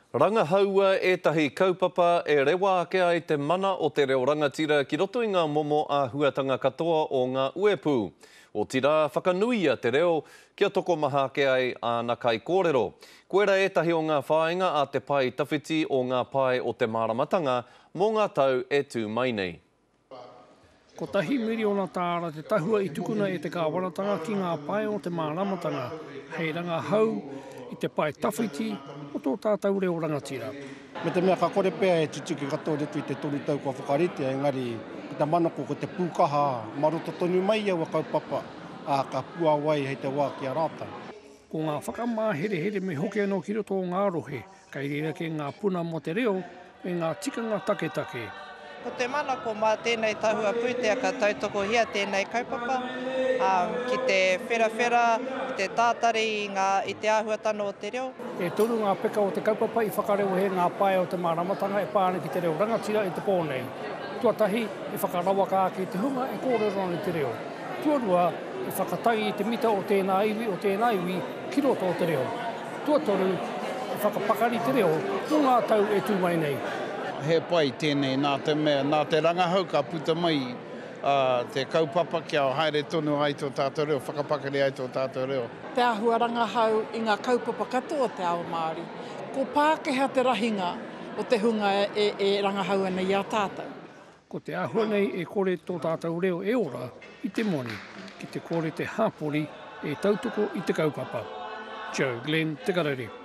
Rangahaua ētahi kaupapa e rewa ake ai te mana o te reo rangatira ki roto i ngā momo a huatanga katoa o ngā uepu. O tira whakanuia te reo kia toko maha ake ai ana kai kōrero. Koera ētahi o ngā whāinga a te pai tawhiti o ngā pai o te māramatanga mō ngā tau e tū mai nei. Ko tahi miriona tāra te tahua i tukuna e te kāwaratanga ki ngā pai o te māramatanga. Hei rangahau i te pai tawhiti o tō tātou reo rangatira. Me te mea ka kore pēa e tituki katoa retu i te toru tau kua whakarite, engari ki te manoko ko te pūkaha, maroto tonu mai au a kaupapa, a ka pua wai hei te wā ki a rātai. Ko ngā whakamāhere me hoke anō ki roto o ngā rohe, kai reira ke ngā puna mo te reo, e ngā tikanga take. Ko te manako mā tēnei tahua pūtea ka tautoko hia tēnei kaupapa, ki te whera, ki te tātari i te āhuatano o te reo. E toru ngā peka o te kaupapa i whakareo he ngā pai o te māramatanga e pāne ki te reo rangatira i te pōnei. Tuatahi e whakarawa ka ki te hunga e kōrero ni te reo. Tuarua e whakatai i te mita o tēnā iwi ki roto o te reo. Tuatoru e whakapakari te reo o ngā tau e tū mai nei. He pai tēnei nā te mea, nā te rangahau ka puta mai te kaupapa kia o haere tonu ai tō tātou reo, whakapakari ai tō tātou reo. Te āhua rangahau i ngā kaupapa katoa te ao Māori. Ko Pākehā te rahinga o te hunga e rangahau ana i a tātou. Ko te āhua nei e kore tō tātou reo e ora i te moni, ki te kore te hāpori e tautoko i te kaupapa. Joe Glenn, Te Karere.